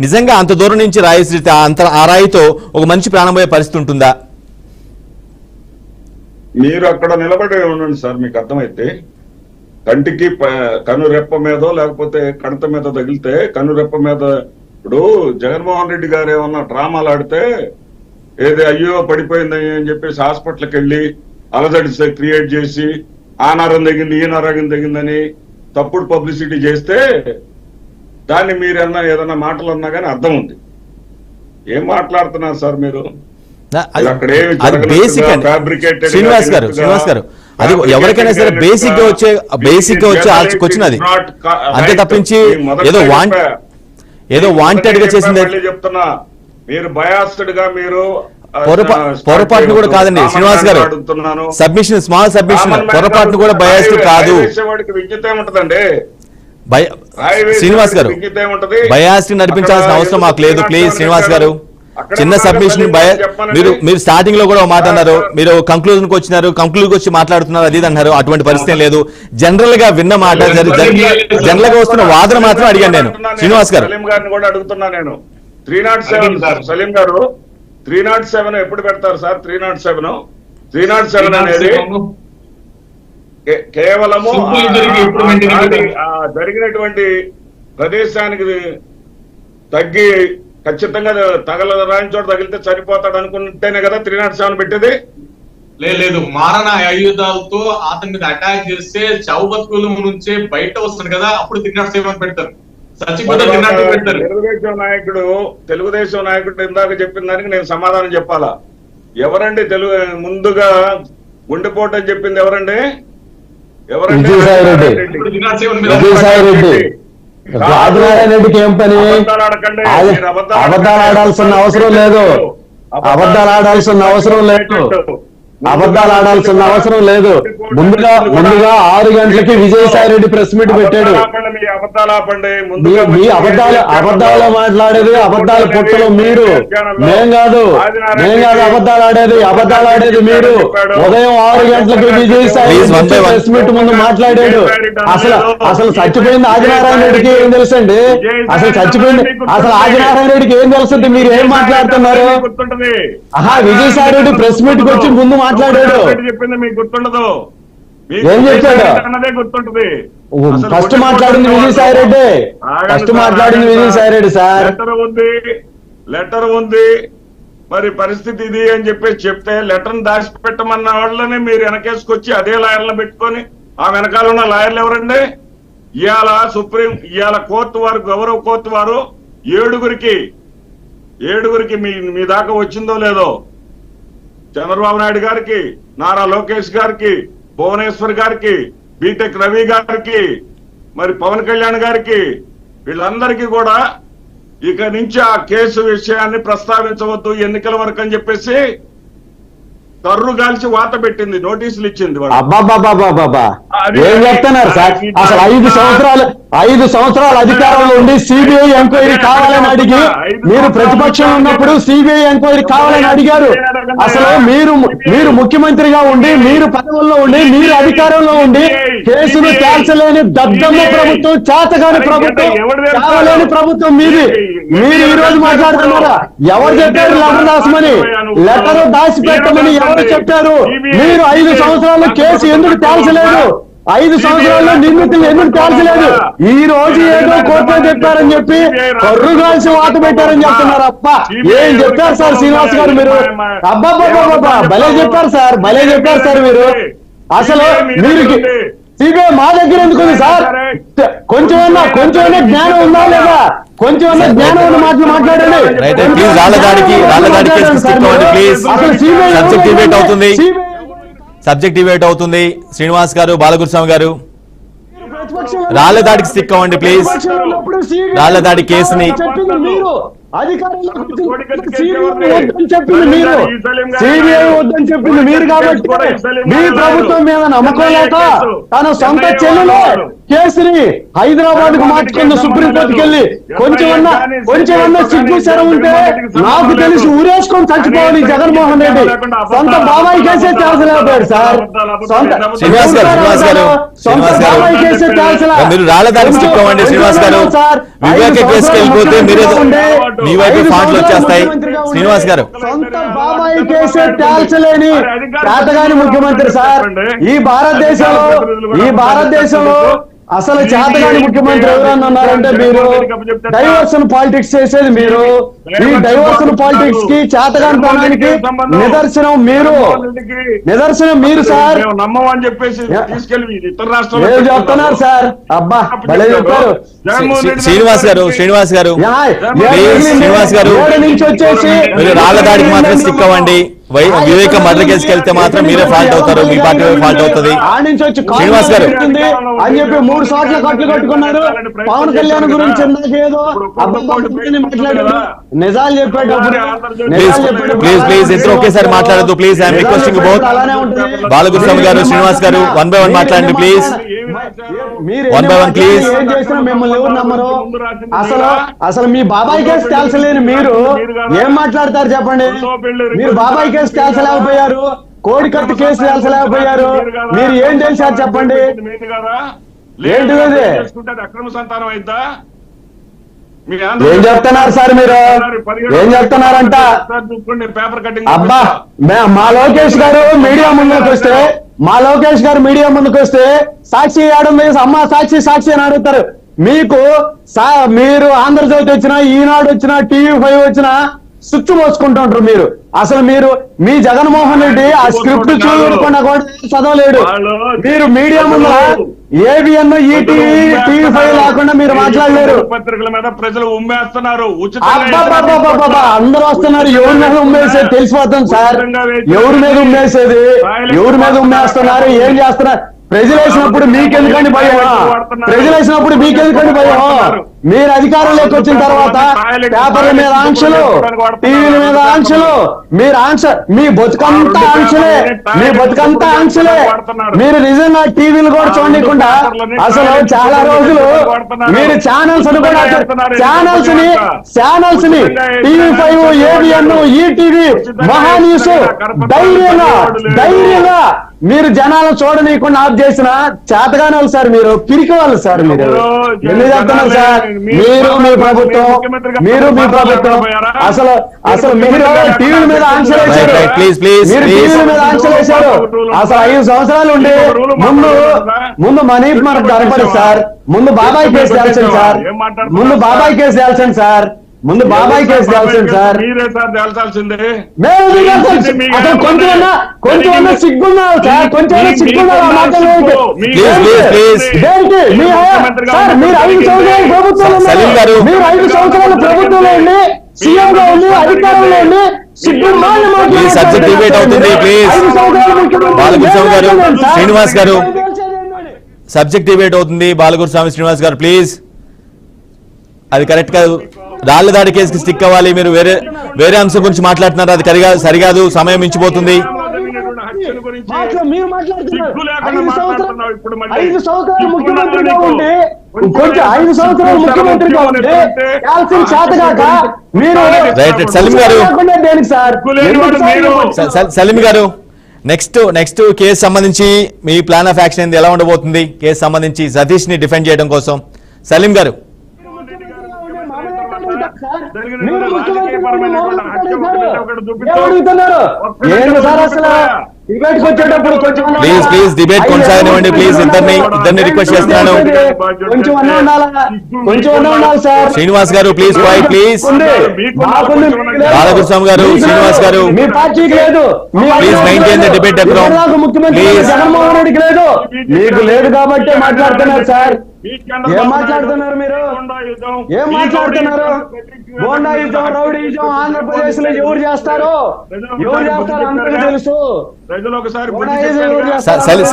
నిజంగా అంత దూరం నుంచి రాయి ఆ రాయితో ఒక మనిషి ప్రాణం పోయే పరిస్థితి ఉంటుందా? మీరు అక్కడ నిలబడి ఉండండి సార్, మీకు అర్థమైతే. కంటికి కనురెప్ప మీదో లేకపోతే కణత మీద తగిలితే కనురెప్ప మీద, ఇప్పుడు జగన్మోహన్ రెడ్డి గారు ఏమన్నా డ్రామాలు ఆడితే ఏది అయ్యో పడిపోయిందని అని చెప్పేసి హాస్పిటల్కి వెళ్ళి అలజడి క్రియేట్ చేసి ఆ నరం తగింది ఈ నరం తగిందని తప్పుడు పబ్లిసిటీ చేస్తే దాన్ని మీరన్నా ఏదన్నా మాటలు అన్నా కానీ అర్థం ఉంది. ఏం మాట్లాడుతున్నారు సార్ మీరు? శ్రీనివాస్ గారు అది ఎవరికైనా సరే బేసిక్ గా వచ్చే వచ్చినది అంతే తప్పించి ఏదో వాంటెడ్ గా చేసింది చెప్తున్నా. మీరు బయాస్డ్ గా మీరు పొరపాటును కూడా కాదండి శ్రీనివాస్ గారు. సబ్మిషన్ స్మాల్ సబ్మిషన్ పొరపాటును కూడా బయాస్డ్ కాదు విద్యుత్ ఏముంటదండి శ్రీనివాస్ గారు. బయాస్డ్ నడిపించాల్సిన అవసరం మాకు లేదు. ప్లీజ్ శ్రీనివాస్ గారు, చిన్న సబ్మిషన్ మీరు స్టార్టింగ్ లో కూడా మాట అన్నారు, మీరు కంక్లూజన్ కి వచ్చినారు, కంక్లూజన్ వచ్చి మాట్లాడుతున్నారు అది అన్నారు. అటువంటి పరిస్థితి లేదు. జనరల్ గా విన్న మాట జనరల్ గా వస్తున్న వాదన మాత్రం అడిగాను నేను. శ్రీనివాస్ గారు సలీం గారిని కూడా అడుగుతున్నా నేను. 307 సలీం గారు 307 ఎప్పుడు పెడతారు సార్? 307 అనేది కేవలము జరిగినటువంటి ప్రదేశానికి తగ్గి ఖచ్చితంగా రాని చోట తగిలితే చనిపోతాడు అనుకుంటేనే కదా 307 పెట్టేది. లేదు, మారణ ఆయుధాలతో అతని మీద అటాక్ చేస్తే చావు బతుకుల నుంచే బయట వస్తుంది కదా, అప్పుడు 307 పెడతారు. తెలుగుదేశం నాయకుడు ఇందాక చెప్పిన దానికి నేను సమాధానం చెప్పాలా? ఎవరండి ముందుగా గుండెపోటు అని చెప్పింది ఎవరండి? రాజనారాయణరెడ్డికి ఏం పని? అబద్ధాలు ఆడాల్సిన అవసరం లేదు. అబద్ధాలు ఆడాల్సిన అవసరం లేదు. అబద్ధాలు ఆడాల్సిన అవసరం లేదు. ముందుగా 6 గంటలకి విజయసాయి రెడ్డి ప్రెస్ మీట్ పెట్టాడు. మీ అబద్ధాలు మాట్లాడేది అబద్ధాల పుట్టలు మీరు, మేం కాదు అబద్ధాలు ఆడేది మీరు. ఉదయం 6 గంటలకి విజయసాయి రెడ్డి ప్రెస్ మీట్ ముందు మాట్లాడాడు. అసలు చచ్చిపోయింది ఆదినారాయణ రెడ్డికి ఏం తెలుసండి? అసలు ఆదినారాయణ రెడ్డికి ఏం తెలుస్తుంది? మీరు ఏం మాట్లాడుతున్నారు? విజయసాయి రెడ్డి ప్రెస్ మీట్ కి వచ్చి ముందు మాట్లాడాడు. చెప్పింది మీకు గుర్తుండదు. ఏం చెప్పాడు? అన్నదే గుర్తుంటది. ఫస్ట్ మాట్లాడింది విజయసాయి రెడ్డి సార్. లెటర్ ఉంది మరి పరిస్థితి ఇది అని చెప్పేసి చెప్తే లెటర్ దాచిపెట్టమన్న వాళ్ళని మీరు వెనకేసుకొచ్చి అదే లాయర్లను పెట్టుకొని ఆ వెనకాల ఉన్న లాయర్లు ఎవరండి? ఇవాళ కోర్టు వారు, గౌరవ కోర్టు వారు 7గురికి మీ దాకా వచ్చిందో లేదో, చంద్రబాబు నాయుడు గారికి, నారా లోకేష్ గారికి, భువనేశ్వర్ గారికి, బీటెక్ రవి గారికి, మరి పవన్ కళ్యాణ్ గారికి, వీళ్ళందరికీ కూడా ఇక నుంచి ఆ కేసు విషయాన్ని ప్రస్తావించవద్దు ఎన్నికల వరకు అని చెప్పేసి కర్రు గాల్చి వాత పెట్టింది, నోటీసులు ఇచ్చింది. ఏం చెప్తున్నారు సార్? అసలు 5 సంవత్సరాలు అధికారంలో ఉండి సిబిఐ ఎంక్వైరీ కావాలని అడిగి, మీరు ప్రతిపక్షం ఉన్నప్పుడు సిబిఐ ఎంక్వైరీ కావాలని అడిగారు. అసలు మీరు ముఖ్యమంత్రిగా ఉండి, మీరు పదవుల్లో ఉండి, మీరు అధికారంలో ఉండి కేసులు తేల్చలేని దద్దమ్మ ప్రభుత్వం, చేతగాని ప్రభుత్వం, కావాలని ప్రభుత్వం మీది. మీరు ఈ రోజు మాట్లాడుతున్నారా? ఎవరు చెప్పారు లెటర్ దాచమని? లెటర్ దాచిపెట్టమని ఎవరు చెప్పారు? మీరు 5 సంవత్సరాల్లో కేసు ఎందుకు తేల్చలేదు? 5 సంవత్సరాల్లో నిందితులు ఎందుకు తేల్చలేదు? ఈ రోజు ఏదో కోర్టులో చెప్పారని చెప్పి కర్రుగాల్సి వాత పెట్టారని చెప్తున్నారు. అప్ప ఏం చెప్పారు సార్ శ్రీనివాస్ గారు మీరు? అబ్బాబ్బాబ్బా భలే చెప్పారు సార్ మీరు. అసలు మీరు సిబిఐ మా దగ్గర ఎందుకుంది సార్? కొంచెమన్నా జ్ఞానం ఉందా లేదా? కొంచెమన్నా జ్ఞానం ఉన్న మాటలు మాట్లాడండి. సబ్జెక్ట్ డిబేట్ అవుతుంది. శ్రీనివాస్ గారు, బాలగురుస్వామి గారు, రాళ్లదాడికి స్టిక్ అవ్వండి ప్లీజ్. రాళ్లదాడి కేసుని సిబిఐ వద్దని చెప్పింది మీరు కాబట్టి మీ ప్రభుత్వం మీద నమ్మకం లేక తన సొంత చెల్లెలు కేసుని హైదరాబాద్ కు మార్చుకున్న సుప్రీంకోర్టుకి వెళ్ళి కొంచెమన్నా సిగ్గు శరం ఉంటే నాకు తెలిసి ఊరేసుకొని చచ్చిపోవాలి జగన్మోహన్ రెడ్డి. సొంత బాబాయ్ కేసే తేల్చలేకపోయాడు సార్. సొంత బాబాయ్ కేసే తేల్చలేదు. మీరు రాళ్ళదారి చిక్కోమండి శ్రీనివాస్ గారు. వివేక కేసుకి వెళ్ళిపోతే మీరు మీ వైపు ఫాంట్లు వచ్చేస్తాయి. శ్రీనివాస్ గారు, సొంత బాబాయ్ కేసే తేల్చలేని చేతగాని ముఖ్యమంత్రి సార్ ఈ భారతదేశంలో అసలు చేతగాని ముఖ్యమంత్రి ఎవరన్నా ఉన్నారంటే మీరు. డైవర్షన్ పాలిటిక్స్ చేసేది మీరు. ఈ డైవర్షన్ పాలిటిక్స్ కి చేతగాని తనానికి నిదర్శనం మీరు సార్. నమ్మని చెప్పేసి తీసుకెళ్ళి ఇతర ఏం చెప్తున్నారు సార్? అబ్బా భలే చెప్పారు. శ్రీనివాస్ గారు నుంచి వచ్చేసి మీరు రాళ్ల దాడికి మాత్రం స్టిక్ అవ్వండి. వివేక మర్డర్ కేసుకి వెళ్తే మాత్రం మీరే ఫాల్ట్ అవుతారు, మీ పార్టీ ఫాల్ట్ అవుతుంది. శ్రీనివాస్ గారు అని చెప్పి 3 సార్లు కట్లు కట్టుకున్నారు. పవన్ కళ్యాణ్ గురించి ఏదో మాట్లాడారు. నిజాలు చెప్పేటప్పుడు ప్లీజ్ ఇద్దరు ఒకేసారి మాట్లాడద్దు please. I'm requesting both. Balakrishna గారు, శ్రీనివాస్ గారు 1 by 1 మాట్లాడండి ప్లీజ్. 1 by 1 please. ఏం చేసినా మిమ్మల్ని ఎవరు నమ్మరు. అసలు మీ బాబాయ్ కేసు తేల్చలేని మీరు ఏం మాట్లాడతారు చెప్పండి. మీరు బాబాయ్ కేసు తేల్చలేకపోయారు, కోడి కట్టు కేసు తేల్చలేకపోయారు. మీరు ఏం చేశారు చెప్పండి. ఏంటిది అక్రమ సంతానం అయిద్దా? ఏం చెప్తున్నారు సార్ మీరు? ఏం చెప్తున్నారంట? Paper cutting. అబ్బా మా లోకేష్ గారు మీడియా ముందుకు వస్తే సాక్షి ఏడుంది అమ్మ సాక్షి అని అడుగుతారు. మీరు ఆంధ్రజ్యోతి వచ్చినా, ఈనాడు వచ్చినా, TV5 వచ్చినా సుచ్చు పోసుకుంటుంటారు మీరు. అసలు మీ జగన్మోహన్ రెడ్డి ఆ స్క్రిప్ట్ చూడకుండా కూడా చదవలేడు. మీరు మీడియా ముందు ABN, ETV, TV5 లేకుండా మీరు మాట్లాడలేరు. పత్రికల మీద ప్రజలు ఉమ్మేస్తున్నారు. అందరూ వస్తున్నారు. ఎవరి మీద ఉమ్మేసేది తెలిసిపోతుంది సార్. ఎవరి మీద ఉమ్మేస్తున్నారు, ఏం చేస్తున్నారు. ప్రజలు వేసినప్పుడు మీకెందుకండి భయం? మీరు అధికారంలోకి వచ్చిన తర్వాత పేపర్ల మీద ఆంక్షలు, టీవీల మీద ఆంక్షలు, మీ బతుకంతా ఆంక్షలే. మీరు నిజంగా టీవీలు కూడా చూడకుండా అసలు చాలా రోజులు మీరు ఛానల్స్ ని TV5, ABN, ETV, మహాన్యూస్ ధైర్యంగా మీరు జనాలను చూడనీయకుండా ఆఫ్ చేసిన చేతగానే సార్. మీరు పిరికి వాళ్ళు సార్. మీరు ఎందుకు చెప్తున్నారు సార్? మీరు మీ ప్రభుత్వం అసలు మీరు టీవీల మీద ఆంక్షలు వేశారు. అసలు 5 సంవత్సరాలు ఉండి ముందు మనీ మనకు కనపడదు సార్. ముందు బాబాయ్ కేసు తేల్చండి సార్. బాబాయ్ కేసు తేల్చండి సార్. మీరే సార్ తేల్చాల్సిందే. కొంచెం సిగ్గున్నారు సార్. సిగ్గున్నారు ఆ మాటలు. మీరు 5 సంవత్సరాల ప్రభుత్వంలో ఉండి సీఎం గా ఉండి అధికారంలో ఉండి సబ్జెక్ట్ డిబేట్ అవుతుంది ప్లీజ్. బాలకృష్ణ గారు, శ్రీనివాస్ గారు సబ్జెక్ట్ డిబేట్ అవుతుంది. బాలకృష్ణ శ్రీనివాస్ గారు ప్లీజ్. అది కరెక్ట్ కాదు. రాళ్ల దాడి కేసుకి స్టిక్ అవ్వాలి. మీరు వేరే అంశం గురించి మాట్లాడుతున్నారు. అది సరికాదు. సమయం మించిపోతుంది. మీరు మాట్లాడుతున్నారు 5 సంవత్సరాలు ముఖ్యమంత్రిగా ఉండి సలీం గారు నెక్స్ట్ కేసు సంబంధించి మీ ప్లాన్ ఆఫ్ యాక్షన్ ఎలా ఉండబోతుంది? కేసు సంబంధించి సతీష్ ని డిఫెండ్ చేయడం కోసం సలీం గారు. ప్లీజ్ డిబేట్ కొనసాగనివ్వండి ప్లీజ్. ఇద్దరిని రిక్వెస్ట్ చేస్తున్నాను. శ్రీనివాస్ గారు ప్లీజ్ క్వైట్ ప్లీజ్. బాలకృష్ణ గారు, శ్రీనివాస్ గారు please maintain the debate decorum please. Jaganmohan రెడ్డికి లేదు, మీకు లేదు కాబట్టి మాట్లాడుతున్నారు సార్. ఏం మాట్లాడుతున్నారు మీరు? ఏం మాట్లాడుతున్నారు? గోండాయుధం, రౌడీయుధం ఆంధ్రప్రదేశ్ లో ఎవరు చేస్తారు అందరికీ తెలుసు.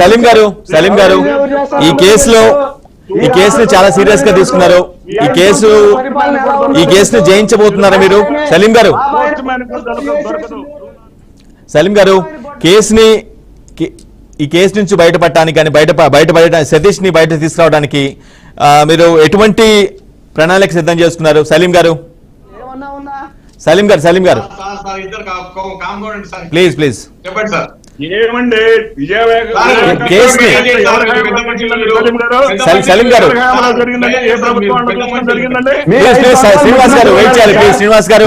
సలీం గారు ఈ కేసును చాలా సీరియస్ గా తీసుకున్నారు. ఈ కేసును జయించబోతున్నారా మీరు? సలీం గారు ఈ కేసు నుంచి బయటపడటానికి కానీ బయటపడటానికి సతీష్ ని బయట తీసుకురావడానికి మీరు ఎటువంటి ప్రణాళిక సిద్ధం చేసుకున్నారు? సలీం గారు, సలీం గారు సార్ ఇద్దరు కాంపౌండ్ సార్ ప్లీజ్ చెప్పండి సార్. ఏమండి కేసుని సలీం గారు శ్రీనివాస్ గారు వెయిట్ చేయాలి ప్లీజ్. శ్రీనివాస్ గారు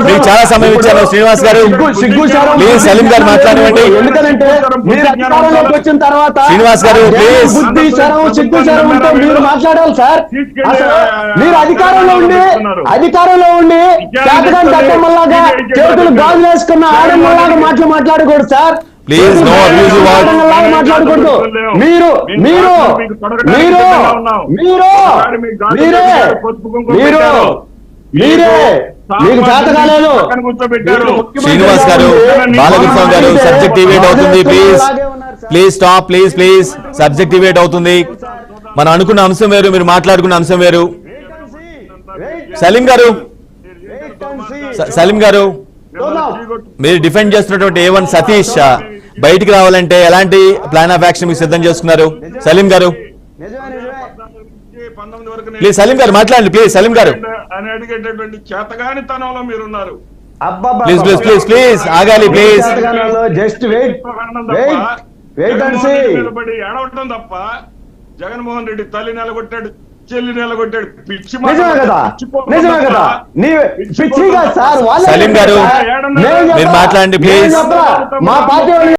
మీకు చాలా సమయం ఇచ్చాను. శ్రీనివాస్ గారు ప్లీజ్ సలీం గారు మాట్లాడమండి. ఎందుకంటే మీరు అధికారంలోకి వచ్చిన తర్వాత శ్రీనివాస్ గారు ప్లీజ్. బుద్ధి శరం సిగ్గు శరం ఉంటే మీరు మాట్లాడాలి సార్. అసలు మీరు అధికారంలో ఉండి చేతగాని దట్టమ్మలాగా చేతులు గాజులు వేసుకున్న ఆడమ్మలాగా మాట్లాడకూడదు sir. Please no abusive word. మాట్లాడకూడదు. మీరు మీరు మీరు మీరు మీరే మీరే మీకు చేత కాలేదు. శ్రీనివాస్ గారు, బాలకృష్ణ గారు, సబ్జెక్ట్ డిబేట్ అవుతుంది. Please stop. Please subject debate అవుతుంది. మనం అనుకున్న అంశం వేరు, మీరు మాట్లాడుకున్న అంశం వేరు. సలీం గారు మీరు డిఫెండ్ చేస్తున్నటువంటి A1 సతీష్ బయటికి రావాలంటే ఎలాంటి ప్లాన్ ఆఫ్ యాక్షన్ మీకు సిద్ధం చేసుకున్నారు? సలీం గారు ప్లీజ్. సలీం గారు మాట్లాడండి ప్లీజ్. సలీం గారు అని అడిగేటటువంటి చేతగానితనంలో మీరున్నారు. ప్లీజ్ ఆగాలి ప్లీజ్. జస్ట్ వెయిట్ నిలబడి ఏడవటం తప్ప జగన్మోహన్ రెడ్డి తల్లి నిలగొట్టాడు, చెల్లి నిలగొట్టాడు. పిచ్చి నిజమే కదా పిచ్చిగా సార్. సలీం గారు మీరు మాట్లాడండి ప్లీజ్. మా పార్టీ